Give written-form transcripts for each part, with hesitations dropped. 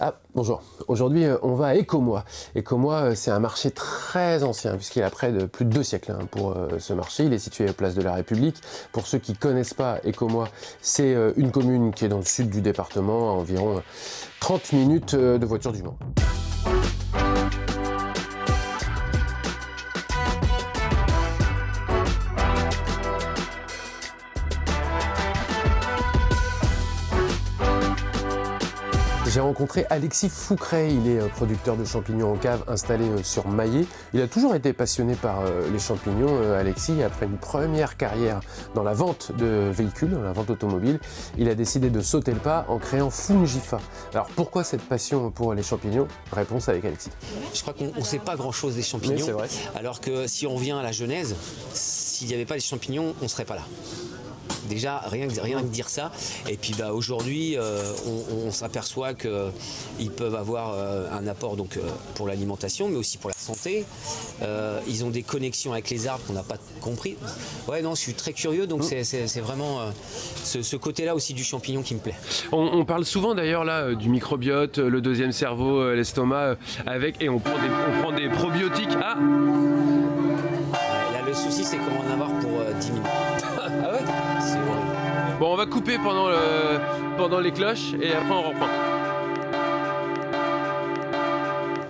Ah, bonjour. Aujourd'hui, on va à Écomois. Écomois, c'est un marché très ancien, puisqu'il a près de plus de 2 siècles pour ce marché. Il est situé à Place de la République. Pour ceux qui ne connaissent pas Écomois, c'est une commune qui est dans le sud du département, à environ 30 minutes de voiture du Mans. J'ai rencontré Alexis Foucret, il est producteur de champignons en cave installé sur Maillé. Il a toujours été passionné par les champignons, Alexis. Après une première carrière dans la vente de véhicules, dans la vente automobile, il a décidé de sauter le pas en créant Fungifa. Alors pourquoi cette passion pour les champignons? Réponse avec Alexis. Je crois qu'on ne sait pas grand-chose des champignons, oui, c'est vrai. Alors que si on revient à la genèse, s'il n'y avait pas les champignons, on ne serait pas là. Déjà, rien que dire ça. Et puis aujourd'hui, on s'aperçoit qu'ils peuvent avoir un apport pour l'alimentation, mais aussi pour la santé. Ils ont des connexions avec les arbres qu'on n'a pas compris. Ouais, non, je suis très curieux, donc c'est vraiment ce côté-là aussi du champignon qui me plaît. On parle souvent d'ailleurs là du microbiote, le deuxième cerveau, l'estomac, et on prend des probiotiques. Ah Là, le souci, c'est qu'on va en avoir pour 10 minutes. Ah ouais? C'est horrible. Bon, on va couper pendant les cloches et après on reprend.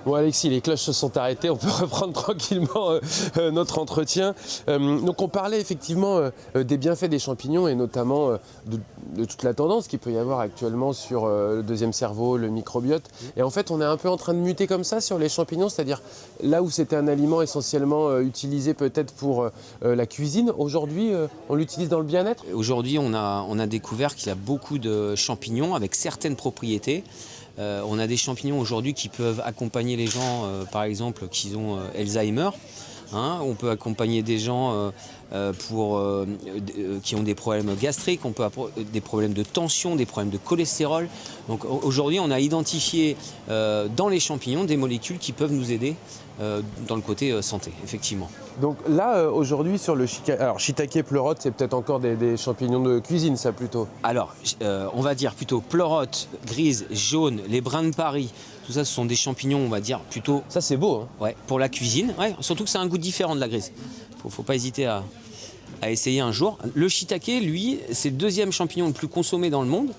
Bon Alexis, les cloches se sont arrêtées, on peut reprendre tranquillement notre entretien. Donc on parlait effectivement des bienfaits des champignons et notamment de toute la tendance qu'il peut y avoir actuellement sur le deuxième cerveau, le microbiote. Et en fait on est un peu en train de muter comme ça sur les champignons, c'est-à-dire là où c'était un aliment essentiellement utilisé peut-être pour la cuisine, aujourd'hui on l'utilise dans le bien-être. Aujourd'hui on a découvert qu'il y a beaucoup de champignons avec certaines propriétés. On a des champignons aujourd'hui qui peuvent accompagner les gens, par exemple, qui ont Alzheimer. On peut accompagner des gens qui ont des problèmes gastriques, on peut avoir des problèmes de tension, des problèmes de cholestérol. Donc aujourd'hui, on a identifié dans les champignons des molécules qui peuvent nous aider dans le côté santé, effectivement. Donc là, aujourd'hui, sur le shiitake, pleurote, c'est peut-être encore des champignons de cuisine, ça plutôt. Alors, on va dire plutôt pleurote, grise, jaune, les brins de Paris. Tout ça, ce sont des champignons, on va dire, plutôt... Ça, c'est beau, hein. Ouais, pour la cuisine. Ouais, surtout que c'est un goût différent de la grise. Faut pas hésiter à essayer un jour. Le shiitake, lui, c'est le deuxième champignon le plus consommé dans le monde,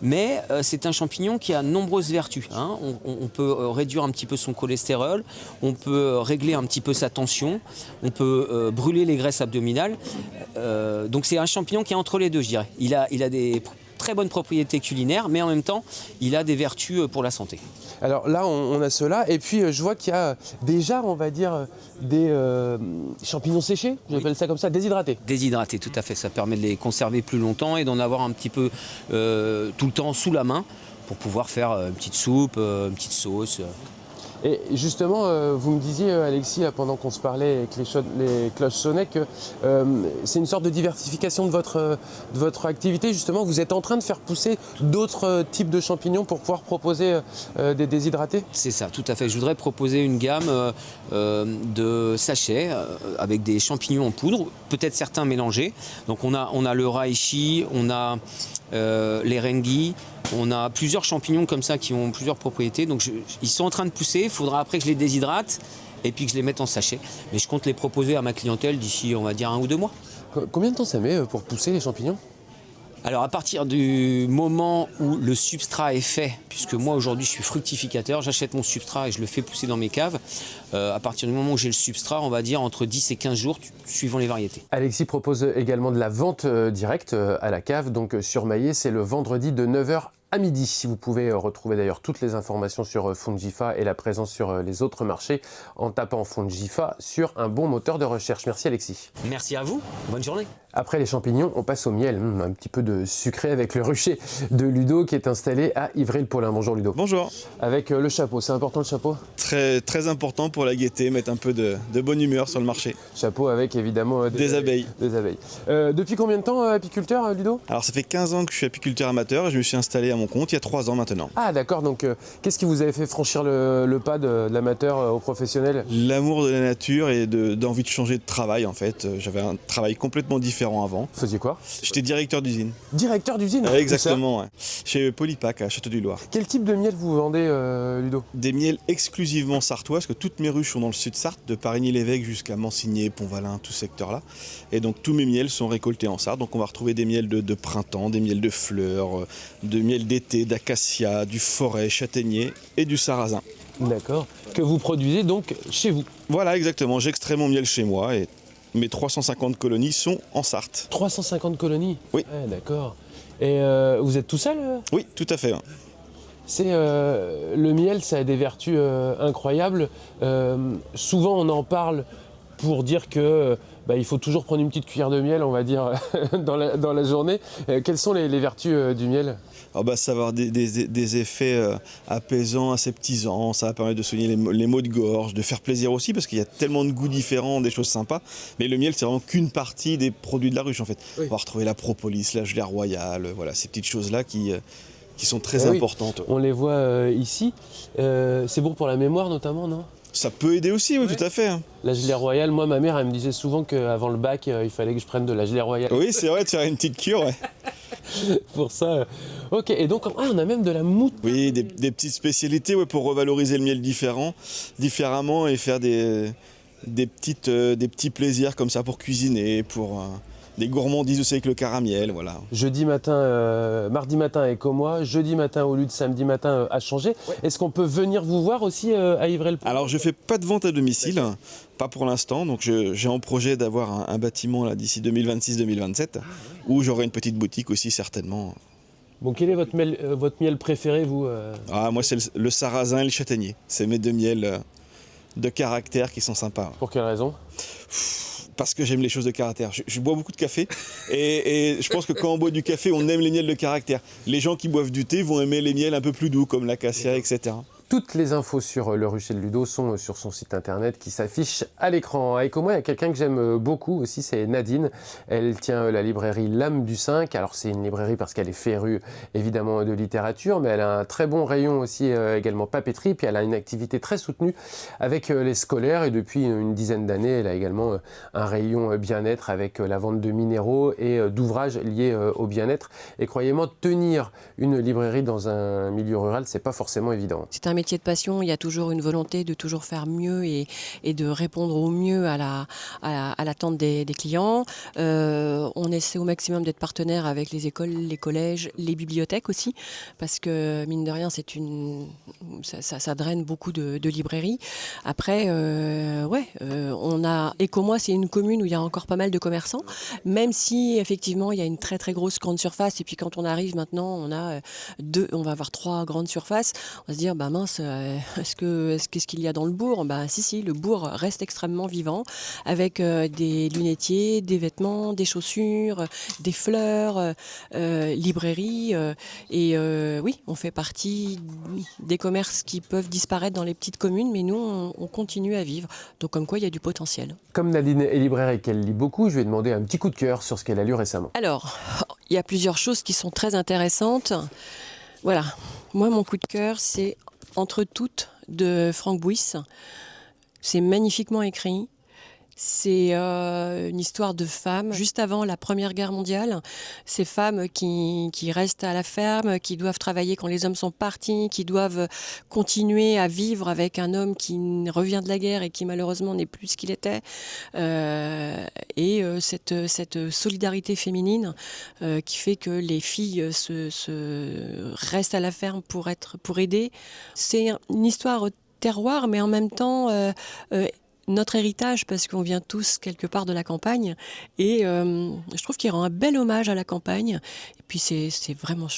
mais c'est un champignon qui a de nombreuses vertus. On peut réduire un petit peu son cholestérol, on peut régler un petit peu sa tension, on peut brûler les graisses abdominales. Donc c'est un champignon qui est entre les deux, je dirais. Il a des très bonnes propriétés culinaires, mais en même temps, il a des vertus pour la santé. Alors là, on a cela, et puis je vois qu'il y a déjà, on va dire, des champignons séchés, j'appelle ça comme ça, déshydratés. Déshydratés, tout à fait. Ça permet de les conserver plus longtemps et d'en avoir un petit peu tout le temps sous la main pour pouvoir faire une petite soupe, une petite sauce. Et justement, vous me disiez, Alexis, pendant qu'on se parlait et que les cloches sonnaient, que c'est une sorte de diversification de votre activité. Justement, vous êtes en train de faire pousser d'autres types de champignons pour pouvoir proposer des déshydratés? C'est ça, tout à fait. Je voudrais proposer une gamme de sachets avec des champignons en poudre, peut-être certains mélangés. Donc on a le reishi, on a les rengi. On a plusieurs champignons comme ça qui ont plusieurs propriétés. Donc ils sont en train de pousser. Il faudra après que je les déshydrate et puis que je les mette en sachet. Mais je compte les proposer à ma clientèle d'ici, on va dire, 1 ou 2 mois. Combien de temps ça met pour pousser les champignons? Alors à partir du moment où le substrat est fait, puisque moi aujourd'hui je suis fructificateur, j'achète mon substrat et je le fais pousser dans mes caves, à partir du moment où j'ai le substrat, on va dire entre 10 et 15 jours, suivant les variétés. Alexis propose également de la vente directe à la cave, donc sur Maillé, c'est le vendredi de 9h à midi. Vous pouvez retrouver d'ailleurs toutes les informations sur Fungifa et la présence sur les autres marchés en tapant Fungifa sur un bon moteur de recherche. Merci Alexis. Merci à vous, bonne journée. Après les champignons, on passe au miel, un petit peu de sucré avec le rucher de Ludo qui est installé à Ivry-le-Paulin. Bonjour Ludo. Bonjour. Avec le chapeau, c'est important le chapeau? Très, très important pour la gaieté, mettre un peu de bonne humeur sur le marché. Chapeau avec évidemment des abeilles. Des abeilles. Depuis combien de temps apiculteur Ludo? Alors ça fait 15 ans que je suis apiculteur amateur et je me suis installé à mon compte il y a 3 ans maintenant. Ah d'accord, donc qu'est-ce qui vous avait fait franchir le pas de l'amateur au professionnel? L'amour de la nature et d'envie de changer de travail en fait. J'avais un travail complètement différent différents avant. Vous faisiez quoi? J'étais directeur d'usine. Directeur d'usine? Exactement, ouais. Chez Polypac à Château-du-Loir. Quel type de miel vous vendez, Ludo? Des miels exclusivement sartois, parce que toutes mes ruches sont dans le sud Sarthe, de Parigny-l'Évêque jusqu'à Mansigné, Pont-Valin, tout ce secteur-là. Et donc tous mes miels sont récoltés en Sarthe. Donc on va retrouver des miels de printemps, des miels de fleurs, de miel d'été, d'acacia, du forêt, châtaignier et du sarrasin. D'accord. Que vous produisez donc chez vous? Voilà, exactement. J'extrais mon miel chez moi et mes 350 colonies sont en Sarthe. 350 colonies? Oui. Ouais, d'accord. Et vous êtes tout seul? Oui, tout à fait. C'est le miel, ça a des vertus incroyables. Souvent, on en parle pour dire que il faut toujours prendre une petite cuillère de miel, on va dire, dans la journée. Quelles sont les vertus du miel? Ça va avoir des effets apaisants, aseptisants, ça va permettre de soigner les maux de gorge, de faire plaisir aussi, parce qu'il y a tellement de goûts différents, des choses sympas. Mais le miel, c'est vraiment qu'une partie des produits de la ruche, en fait. Oui. On va retrouver la propolis, la gelée royale, voilà, ces petites choses-là qui sont très importantes. On les voit ici. C'est bon pour la mémoire, notamment, non? Ça peut aider aussi, oui, tout à fait. La gelée royale, moi, ma mère, elle me disait souvent qu'avant le bac, il fallait que je prenne de la gelée royale. Oui, c'est vrai, de faire une petite cure, ouais. Pour ça. Ok, et donc, on a même de la mousse. Oui, des petites spécialités pour revaloriser le miel différemment et faire des petits plaisirs comme ça pour cuisiner, pour des gourmandises aussi avec le caramiel, voilà. Jeudi matin, mardi matin avec moi, jeudi matin au lieu de samedi matin à changer. Ouais. Est-ce qu'on peut venir vous voir aussi à Ivray-le-Pont? Alors je fais pas de vente à domicile, pas pour l'instant, donc j'ai en projet d'avoir un bâtiment là d'ici 2026-2027, où j'aurai une petite boutique aussi certainement. Bon, quel est votre miel préféré, vous Moi c'est le sarrasin et le châtaignier, c'est mes deux miels de caractère qui sont sympas. Pour quelle raison? Parce que j'aime les choses de caractère. Je bois beaucoup de café et je pense que quand on boit du café, on aime les miels de caractère. Les gens qui boivent du thé vont aimer les miels un peu plus doux, comme l'acacia, etc. Toutes les infos sur le rucher de Ludo sont sur son site internet qui s'affiche à l'écran. Avec moi, il y a quelqu'un que j'aime beaucoup aussi, c'est Nadine. Elle tient la librairie L'Âme du 5. Alors c'est une librairie parce qu'elle est férue évidemment de littérature, mais elle a un très bon rayon aussi également papeterie. Puis elle a une activité très soutenue avec les scolaires et depuis une dizaine d'années, elle a également un rayon bien-être avec la vente de minéraux et d'ouvrages liés au bien-être. Et croyez-moi, tenir une librairie dans un milieu rural, c'est pas forcément évident. C'est un métier de passion, il y a toujours une volonté de toujours faire mieux et de répondre au mieux à l'attente des clients. On essaie au maximum d'être partenaire avec les écoles, les collèges, les bibliothèques aussi, parce que mine de rien, ça draine beaucoup de librairies. Après, on a Écomois, c'est une commune où il y a encore pas mal de commerçants, même si effectivement il y a une très très grosse grande surface. Et puis quand on arrive maintenant, on va avoir 3 grandes surfaces. On va se dire mince. Qu'est-ce qu'il y a dans le bourg? Si, le bourg reste extrêmement vivant avec des lunetiers, des vêtements, des chaussures, des fleurs, librairies. Oui, on fait partie des commerces qui peuvent disparaître dans les petites communes, mais nous, on continue à vivre. Donc comme quoi, il y a du potentiel. Comme Nadine est libraire et qu'elle lit beaucoup, je vais demander un petit coup de cœur sur ce qu'elle a lu récemment. Alors, il y a plusieurs choses qui sont très intéressantes. Voilà, moi, mon coup de cœur, c'est Entre toutes de Franck Bouys. C'est magnifiquement écrit. C'est une histoire de femmes juste avant la Première Guerre mondiale. Ces femmes qui restent à la ferme, qui doivent travailler quand les hommes sont partis, qui doivent continuer à vivre avec un homme qui revient de la guerre et qui malheureusement n'est plus ce qu'il était. Cette solidarité féminine qui fait que les filles restent à la ferme pour aider. C'est une histoire terroir, mais en même temps notre héritage, parce qu'on vient tous quelque part de la campagne, et je trouve qu'il rend un bel hommage à la campagne, et puis c'est vraiment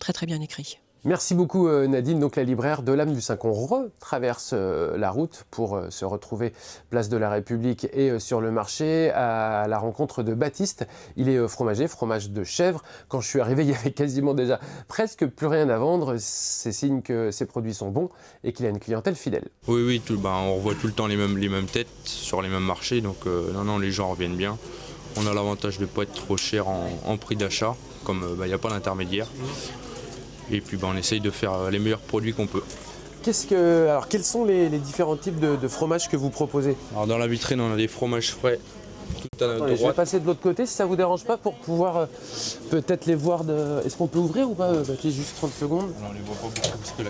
très très bien écrit. Merci beaucoup Nadine, donc la libraire de L'Âme du 5. On retraverse la route pour se retrouver place de la République et sur le marché à la rencontre de Baptiste. Il est fromager, fromage de chèvre. Quand je suis arrivé, il y avait quasiment déjà presque plus rien à vendre. C'est signe que ses produits sont bons et qu'il a une clientèle fidèle. Oui, on revoit tout le temps les mêmes têtes sur les mêmes marchés, donc les gens reviennent bien. On a l'avantage de ne pas être trop cher en prix d'achat, comme il n'y a pas d'intermédiaire. Et puis on essaye de faire les meilleurs produits qu'on peut. Quels sont les différents types de fromages que vous proposez? Alors dans la vitrine, on a des fromages frais Attendez, je vais passer de l'autre côté si ça vous dérange pas pour pouvoir peut-être les voir. Est-ce qu'on peut ouvrir ou pas Baptiste, juste 30 secondes. On les voit pas beaucoup parce que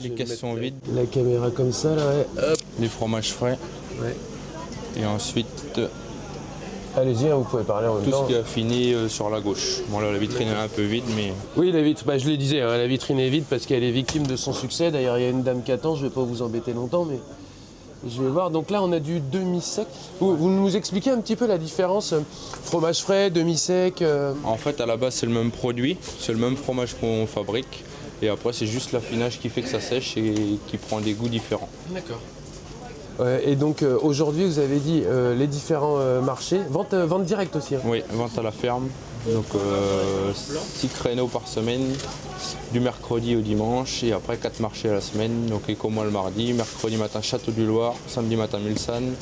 les caisses sont vides. La caméra comme ça, là, ouais. Hop. Les fromages frais. Ouais. Et ensuite, Allez-y, hein, vous pouvez parler en même tout temps. ce qui est affiné sur la gauche. Bon là, la vitrine est un peu vide, mais Oui, la vitre, je le disais, hein, la vitrine est vide parce qu'elle est victime de son succès. D'ailleurs, il y a une dame qui attend, je vais pas vous embêter longtemps, mais je vais voir. Donc là, on a du demi-sec. Vous nous expliquez un petit peu la différence fromage frais, demi-sec en fait, à la base, c'est le même produit, c'est le même fromage qu'on fabrique. Et après, c'est juste l'affinage qui fait que ça sèche et qui prend des goûts différents. D'accord. Et donc aujourd'hui, vous avez dit les différents marchés, vente directe aussi. Hein. Oui, vente à la ferme. Donc 6 créneaux par semaine, du mercredi au dimanche, et après 4 marchés à la semaine. Donc Écomois le mardi, mercredi matin Château du Loir, samedi matin Mulsanne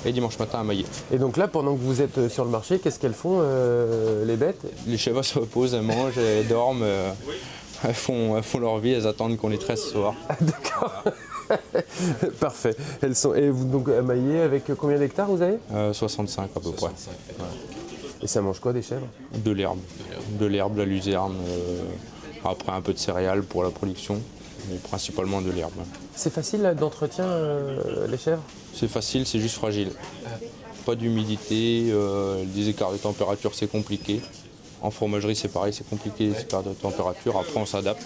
et dimanche matin à Maillet. Et donc là, pendant que vous êtes sur le marché, qu'est-ce qu'elles font les bêtes? Les chèvres se reposent, elles mangent, elles dorment, elles font leur vie, elles attendent qu'on les tresse ce soir. D'accord. Parfait. Elles sont. Et vous donc à Maillet avec combien d'hectares vous avez? 65 à peu près. Et ça mange quoi des chèvres? De l'herbe, de la luzerne, après un peu de céréales pour la production, mais principalement de l'herbe. C'est facile là, d'entretien les chèvres? C'est facile, c'est juste fragile. Pas d'humidité, des écarts de température c'est compliqué. En fromagerie c'est pareil, c'est compliqué les écarts de température. Après on s'adapte,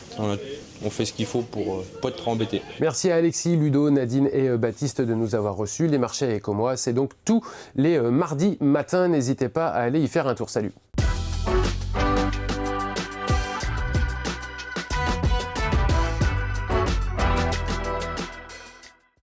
on fait ce qu'il faut pour pas être trop embêté. Merci à Alexis, Ludo, Nadine et Baptiste de nous avoir reçus. Les marchés Écomois, c'est donc tous les mardis matins. N'hésitez pas à aller y faire un tour. Salut.